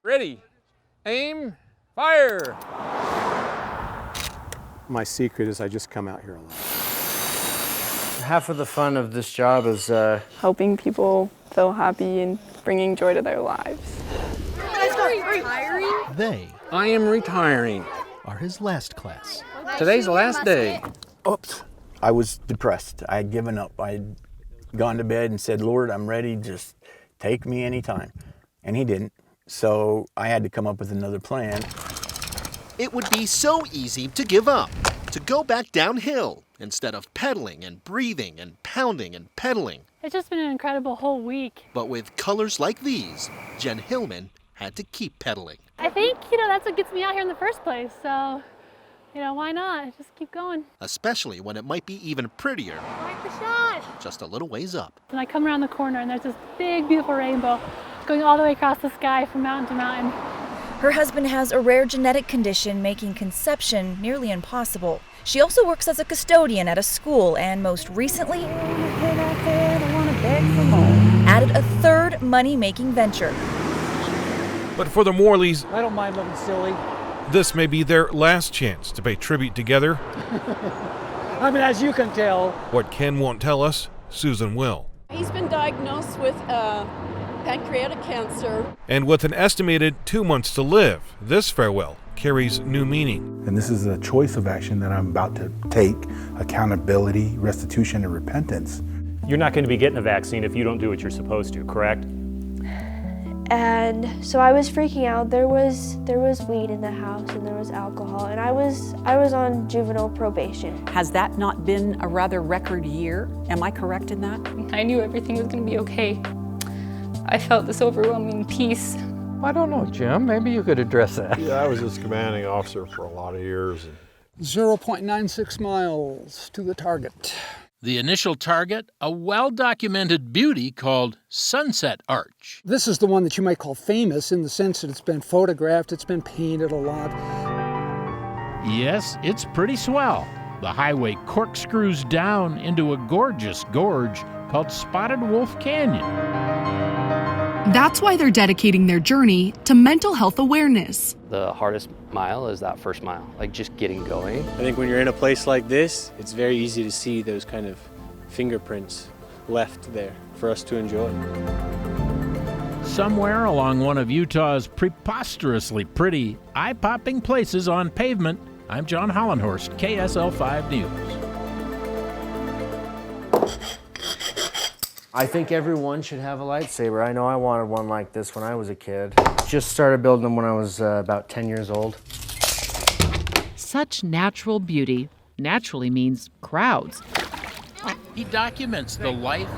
Ready, aim, fire. My secret is I just come out here a lot. Half of the fun of this job is helping people feel happy and bringing joy to their lives. I am retiring. Are his last class. Today's the last day. Oops. I was depressed. I had given up. I had gone to bed and said, Lord, I'm ready. Just take me anytime. And he didn't. So I had to come up with another plan. It would be so easy to give up, to go back downhill instead of pedaling and breathing and pounding and pedaling. It's just been an incredible whole week. But with colors like these, Jen Hillman had to keep pedaling. I think, that's what gets me out here in the first place. So, why not? Just keep going. Especially when it might be even prettier. Like the shot. Just a little ways up. And I come around the corner and there's this big, beautiful rainbow going all the way across the sky from mountain to mountain. Her husband has a rare genetic condition making conception nearly impossible. She also works as a custodian at a school and most recently added a third money-making venture. But for the Morleys, I don't mind looking silly. This may be their last chance to pay tribute together. I mean, as you can tell. What Ken won't tell us, Susan will. He's been diagnosed with pancreatic cancer. And with an estimated 2 months to live, this farewell carries new meaning. And this is a choice of action that I'm about to take: accountability, restitution, and repentance. You're not going to be getting a vaccine if you don't do what you're supposed to, correct? And so I was freaking out. There was weed in the house and there was alcohol, and I was on juvenile probation. Has that not been a rather record year? Am I correct in that? I knew everything was going to be okay. I felt this overwhelming peace. I don't know, Jim. Maybe you could address that. Yeah, I was his commanding officer for a lot of years. 0.96 miles to the target. The initial target, a well-documented beauty called Sunset Arch. This is the one that you might call famous in the sense that it's been photographed, it's been painted a lot. Yes, it's pretty swell. The highway corkscrews down into a gorgeous gorge called Spotted Wolf Canyon. That's why they're dedicating their journey to mental health awareness. the hardest mile is that first mile, like just getting going. I think when you're in a place like this, it's very easy to see those kind of fingerprints left there for us to enjoy. Somewhere along one of Utah's preposterously pretty, eye-popping places on pavement, I'm John Hollenhorst, KSL 5 News. I think everyone should have a lightsaber. I know I wanted one like this when I was a kid. Just started building them when I was about 10 years old. Such natural beauty naturally means crowds. He documents the life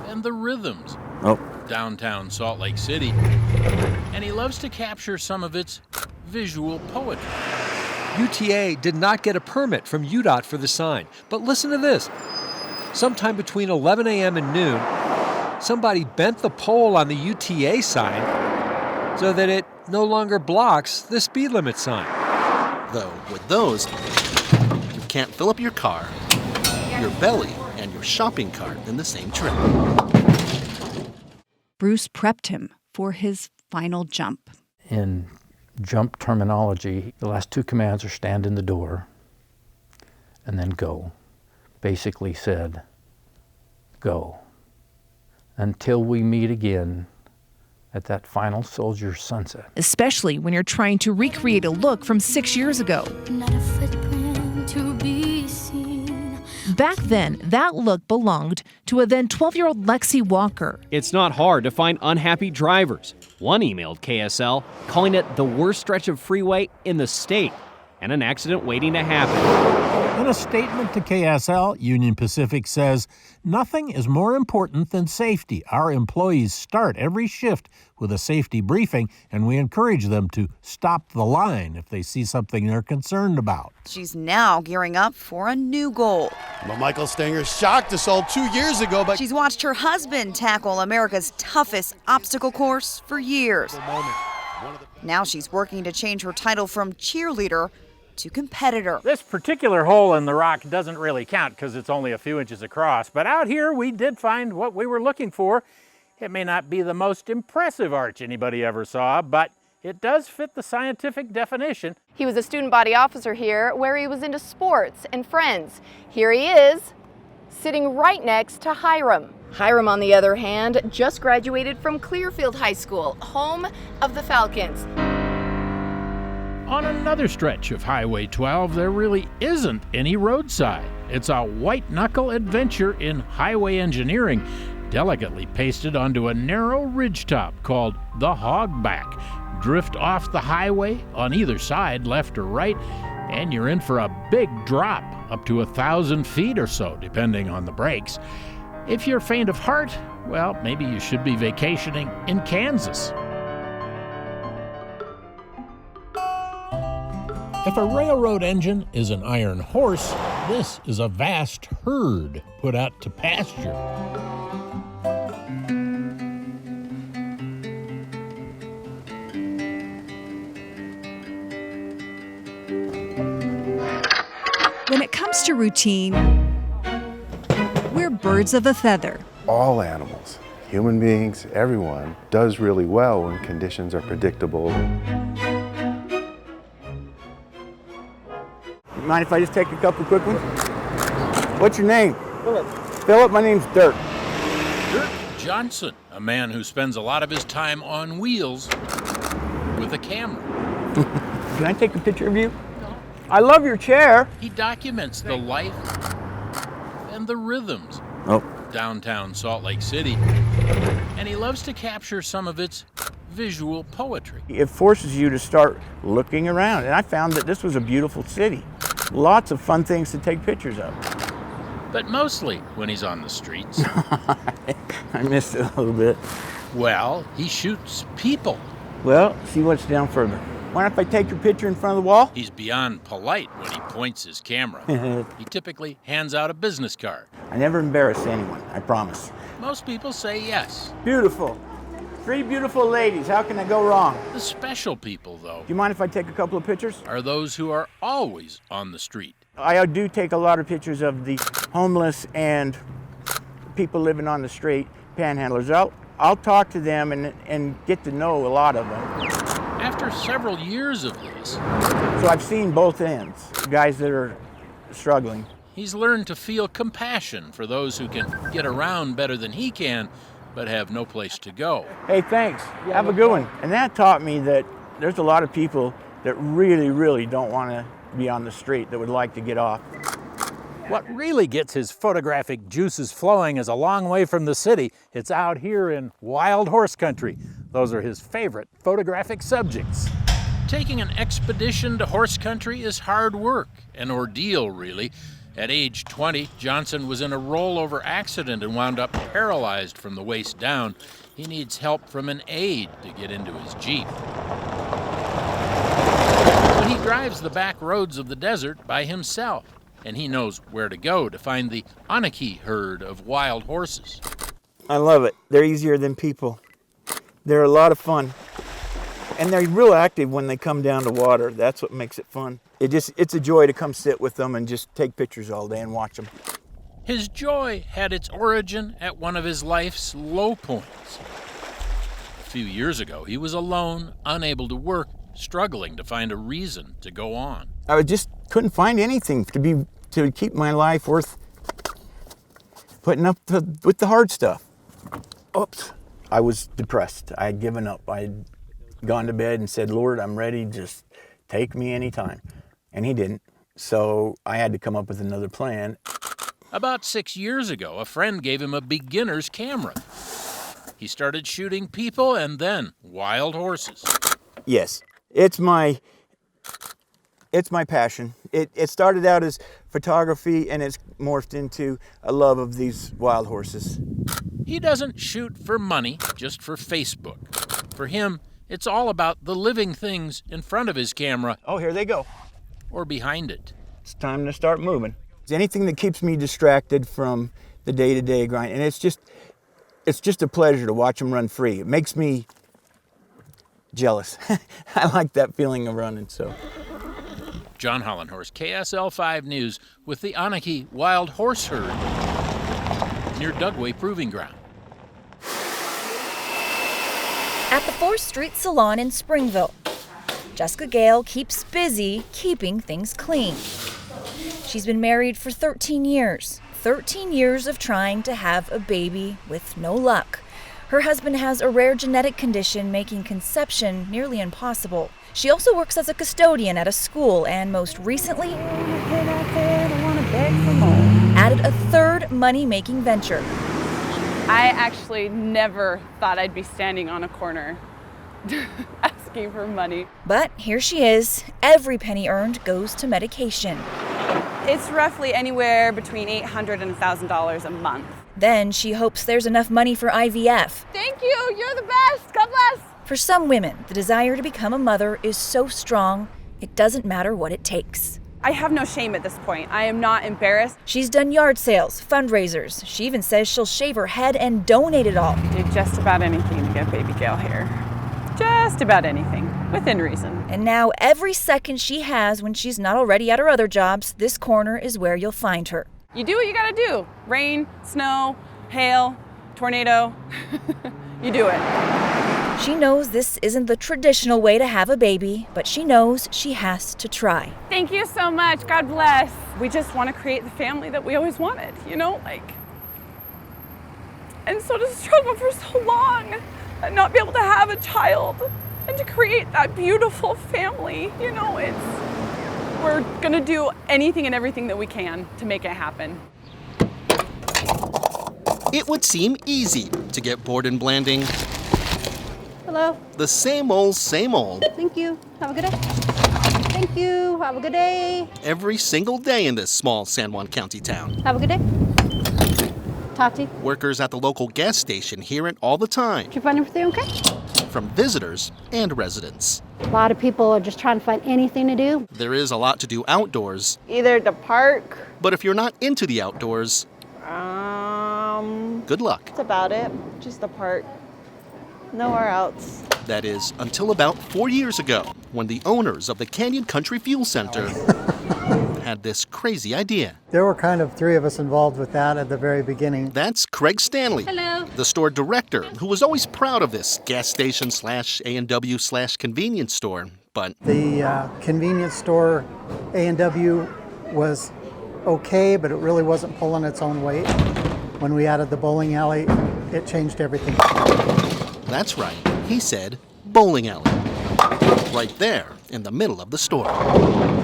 and the rhythms downtown Salt Lake City, and he loves to capture some of its visual poetry. UTA did not get a permit from UDOT for the sign, but listen to this. Sometime between 11 a.m. and noon, somebody bent the pole on the UTA sign so that it no longer blocks the speed limit sign. Though, with those, you can't fill up your car, your belly, and your shopping cart in the same trip. Bruce prepped him for his final jump. In jump terminology, the last two commands are stand in the door and then go. Basically said, go. Until we meet again at that final soldier's sunset. Especially when you're trying to recreate a look from 6 years ago. Not a footprint to be seen. Back then, that look belonged to a then 12-year-old Lexi Walker. It's not hard to find unhappy drivers. One emailed KSL, calling it the worst stretch of freeway in the state, and an accident waiting to happen. In a statement to KSL, Union Pacific says, "Nothing is more important than safety. Our employees start every shift with a safety briefing, and we encourage them to stop the line if they see something they're concerned about." She's now gearing up for a new goal. Well, Michael Stenger shocked us all 2 years ago, but she's watched her husband tackle America's toughest obstacle course for years. Now she's working to change her title from cheerleader to competitor. This particular hole in the rock doesn't really count because it's only a few inches across, but out here we did find what we were looking for. It may not be the most impressive arch anybody ever saw, but it does fit the scientific definition. He was a student body officer here where he was into sports and friends. Here he is, sitting right next to Hiram. Hiram, on the other hand, just graduated from Clearfield High School, home of the Falcons. On another stretch of Highway 12, there really isn't any roadside. It's a white-knuckle adventure in highway engineering, delicately pasted onto a narrow ridgetop called the Hogback. Drift off the highway on either side, left or right, and you're in for a big drop, up to 1,000 feet or so, depending on the brakes. If you're faint of heart, well, maybe you should be vacationing in Kansas. If a railroad engine is an iron horse, this is a vast herd put out to pasture. When it comes to routine, we're birds of a feather. All animals, human beings, everyone, does really well when conditions are predictable. Mind if I just take a couple quick ones? What's your name? Philip. Philip, my name's Dirk. Dirk Johnson, a man who spends a lot of his time on wheels with a camera. Can I take a picture of you? I love your chair. He documents the life and the rhythms downtown Salt Lake City, and he loves to capture some of its visual poetry. It forces you to start looking around, and I found that this was a beautiful city. Lots of fun things to take pictures of. But mostly when he's on the streets. I missed it a little bit. Well, he shoots people. Well, see what's down further. Why don't I take your picture in front of the wall? He's beyond polite when he points his camera. He typically hands out a business card. I never embarrass anyone, I promise. Most people say yes. Beautiful. 3 beautiful ladies. How can I go wrong? The special people, though, Do you mind if I take a couple of pictures? are those who are always on the street. I do take a lot of pictures of the homeless and people living on the street, panhandlers. I'll talk to them and get to know a lot of them. After several years of this, So I've seen both ends, guys that are struggling. he's learned to feel compassion for those who can get around better than he can, but have no place to go. Hey, thanks. Have a good one. And that taught me that there's a lot of people that really, really don't want to be on the street, that would like to get off. What really gets his photographic juices flowing is a long way from the city. It's out here in wild horse country. Those are his favorite photographic subjects. Taking an expedition to horse country is hard work, an ordeal, really. At age 20, Johnson was in a rollover accident and wound up paralyzed from the waist down. He needs help from an aide to get into his Jeep. But he drives the back roads of the desert by himself, and he knows where to go to find the Anaki herd of wild horses. I love it. They're easier than people. They're a lot of fun. And they're real active when they come down to water. That's what makes it fun. It's a joy to come sit with them and just take pictures all day and watch them. His joy had its origin at one of his life's low points. A few years ago, he was alone, unable to work, struggling to find a reason to go on. I just couldn't find anything to keep my life worth putting up with the hard stuff. Oops. I was depressed. I had given up. I had gone to bed and said, Lord, I'm ready. Just take me anytime. And he didn't. So I had to come up with another plan. About 6 years ago, a friend gave him a beginner's camera. He started shooting people and then wild horses. Yes, it's my passion. It started out as photography and it's morphed into a love of these wild horses. He doesn't shoot for money, just for Facebook. For him, it's all about the living things in front of his camera. Oh, here they go. Or behind it. It's time to start moving. It's anything that keeps me distracted from the day-to-day grind. And it's just a pleasure to watch them run free. It makes me jealous. I like that feeling of running, so. John Hollenhorst, KSL 5 News, with the Anaki Wild Horse Herd near Dugway Proving Ground. at the 4th Street Salon in Springville. Jessica Gale keeps busy keeping things clean. She's been married for 13 years. 13 years of trying to have a baby with no luck. Her husband has a rare genetic condition making conception nearly impossible. She also works as a custodian at a school and most recently added a third money-making venture. I actually never thought I'd be standing on a corner asking for money. But here she is. Every penny earned goes to medication. It's roughly anywhere between $800 and $1,000 a month. Then she hopes there's enough money for IVF. Thank you, you're the best, God bless. For some women, the desire to become a mother is so strong, it doesn't matter what it takes. I have no shame at this point. I am not embarrassed. She's done yard sales, fundraisers. She even says she'll shave her head and donate it all. Did just about anything to get baby Gale here. Just about anything, within reason. And now every second she has when she's not already at her other jobs, this corner is where you'll find her. You do what you gotta do. Rain, snow, hail, tornado. You do it. She knows this isn't the traditional way to have a baby, but she knows she has to try. Thank you so much. God bless. We just want to create the family that we always wanted, And so to struggle for so long and not be able to have a child and to create that beautiful family, we're gonna do anything and everything that we can to make it happen. It would seem easy to get bored in Blanding. Hello. The same old, same old. Thank you. Have a good day. Thank you. Have a good day. Every single day in this small San Juan County town. Have a good day. Tati. Workers at the local gas station hear it all the time. Did you find everything okay? From visitors and residents. A lot of people are just trying to find anything to do. There is a lot to do outdoors. Either the park. But if you're not into the outdoors, good luck. That's about it. Just the park. Nowhere else. That is, until about 4 years ago, when the owners of the Canyon Country Fuel Center had this crazy idea. There were kind of 3 of us involved with that at the very beginning. That's Craig Stanley, Hello. The store director, who was always proud of this gas station / A&W / convenience store. But the convenience store A&W was okay, but it really wasn't pulling its own weight. When we added the bowling alley, it changed everything. That's right, he said bowling alley. Right there in the middle of the store.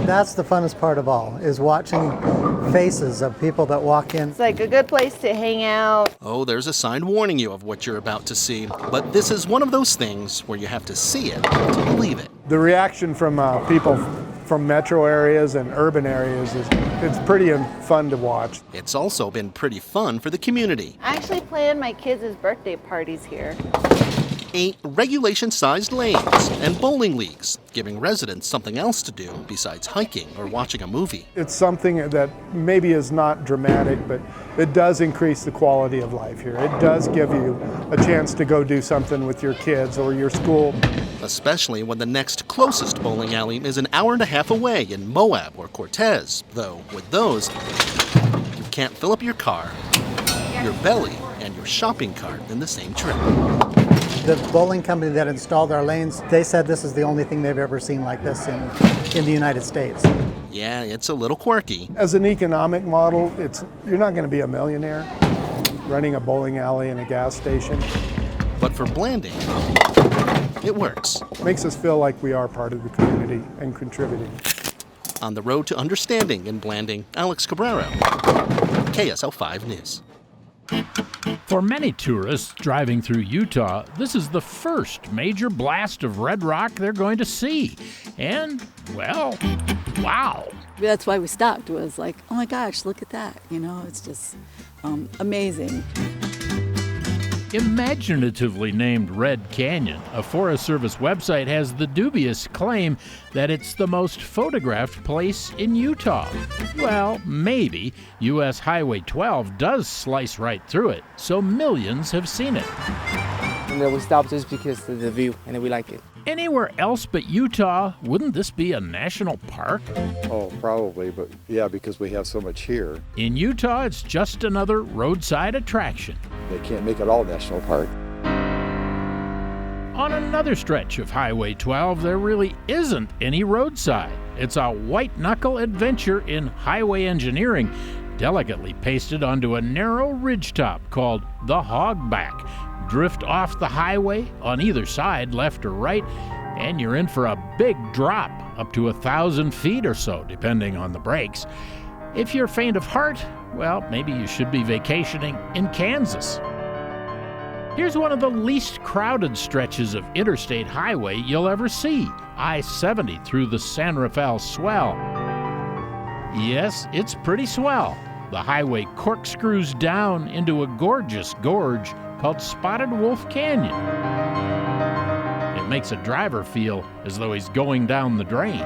That's the funnest part of all, is watching faces of people that walk in. It's like a good place to hang out. Oh, there's a sign warning you of what you're about to see. But this is one of those things where you have to see it to believe it. The reaction from people from metro areas and urban areas it's pretty fun to watch. It's also been pretty fun for the community. I actually planned my kids' birthday parties here. 8 regulation-sized lanes and bowling leagues, giving residents something else to do besides hiking or watching a movie. It's something that maybe is not dramatic, but it does increase the quality of life here. It does give you a chance to go do something with your kids or your school. Especially when the next closest bowling alley is an hour and a half away in Moab or Cortez. Though, with those, you can't fill up your car, your belly, and your shopping cart in the same trip. The bowling company that installed our lanes, they said this is the only thing they've ever seen like this in the United States. Yeah, it's a little quirky. As an economic model, you're not going to be a millionaire running a bowling alley and a gas station. But for Blanding, it works. Makes us feel like we are part of the community and contributing. On the road to understanding in Blanding, Alex Cabrero, KSL 5 News. For many tourists driving through Utah, this is the first major blast of red rock they're going to see. And, well, wow. That's why we stopped, was like, oh my gosh, look at that. It's just amazing. Imaginatively named Red Canyon, a Forest Service website has the dubious claim that it's the most photographed place in Utah. Well, maybe. U.S. Highway 12 does slice right through it, so millions have seen it. And then we stopped just because of the view, and then we like it. Anywhere else but Utah, wouldn't this be a national park? Oh, probably, but yeah, because we have so much here. In Utah, it's just another roadside attraction. They can't make it all national park. On another stretch of Highway 12, there really isn't any roadside. It's a white-knuckle adventure in highway engineering, delicately pasted onto a narrow ridgetop called the Hogback. Drift off the highway on either side, left or right, and you're in for a big drop, up to 1,000 feet or so, depending on the brakes. If you're faint of heart, well, maybe you should be vacationing in Kansas. Here's one of the least crowded stretches of interstate highway you'll ever see, I-70 through the San Rafael Swell. Yes, it's pretty swell. The highway corkscrews down into a gorgeous gorge called Spotted Wolf Canyon. It makes a driver feel as though he's going down the drain.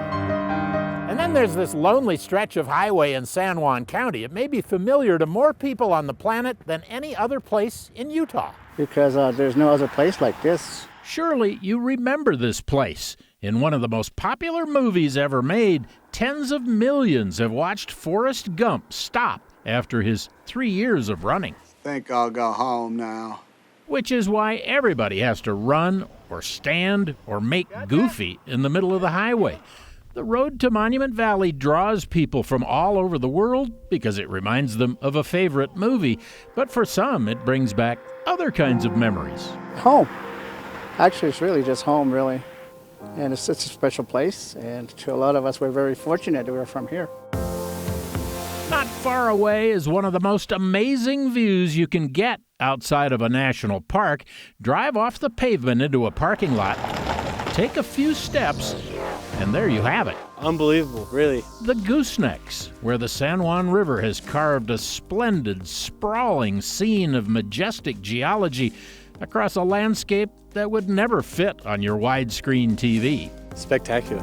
And then there's this lonely stretch of highway in San Juan County. It may be familiar to more people on the planet than any other place in Utah. Because there's no other place like this. Surely you remember this place. In one of the most popular movies ever made, tens of millions have watched Forrest Gump stop after his 3 years of running. Think I'll go home now. Which is why everybody has to run or stand or make goofy in the middle of the highway. The road to Monument Valley draws people from all over the world because it reminds them of a favorite movie, but for some it brings back other kinds of memories. Home. Actually, it's really just home, really. And it's such a special place, and to a lot of us, we're very fortunate that we're from here. Not far away is one of the most amazing views you can get outside of a national park. Drive off the pavement into a parking lot, take a few steps, and there you have it. Unbelievable, really. The Goosenecks, where the San Juan River has carved a splendid, sprawling scene of majestic geology across a landscape that would never fit on your widescreen TV. Spectacular.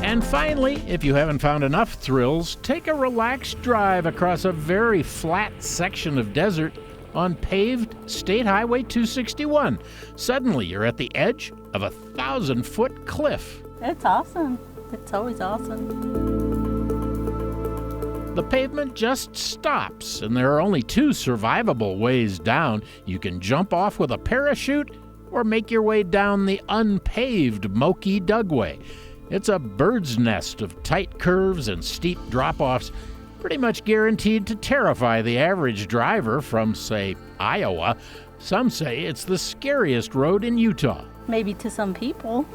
And finally, if you haven't found enough thrills, take a relaxed drive across a very flat section of desert on paved State Highway 261. Suddenly, you're at the edge of a 1,000-foot cliff. It's awesome. It's always awesome. The pavement just stops, and there are only two survivable ways down. You can jump off with a parachute or make your way down the unpaved Moki Dugway. It's a bird's nest of tight curves and steep drop-offs, pretty much guaranteed to terrify the average driver from, say, Iowa. Some say it's the scariest road in Utah. Maybe to some people,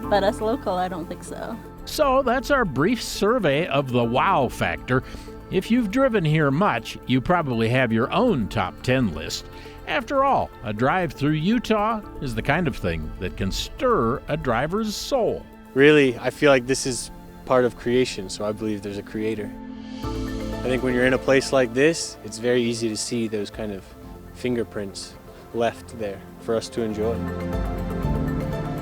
but us local, I don't think so. So that's our brief survey of the wow factor. If you've driven here much, you probably have your own top 10 list. After all, a drive through Utah is the kind of thing that can stir a driver's soul. Really, I feel like this is part of creation, so I believe there's a creator. I think when you're in a place like this, it's very easy to see those kind of fingerprints left there for us to enjoy.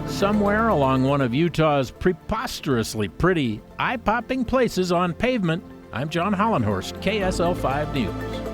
Somewhere along one of Utah's preposterously pretty, eye-popping places on pavement, I'm John Hollenhorst, KSL 5 News.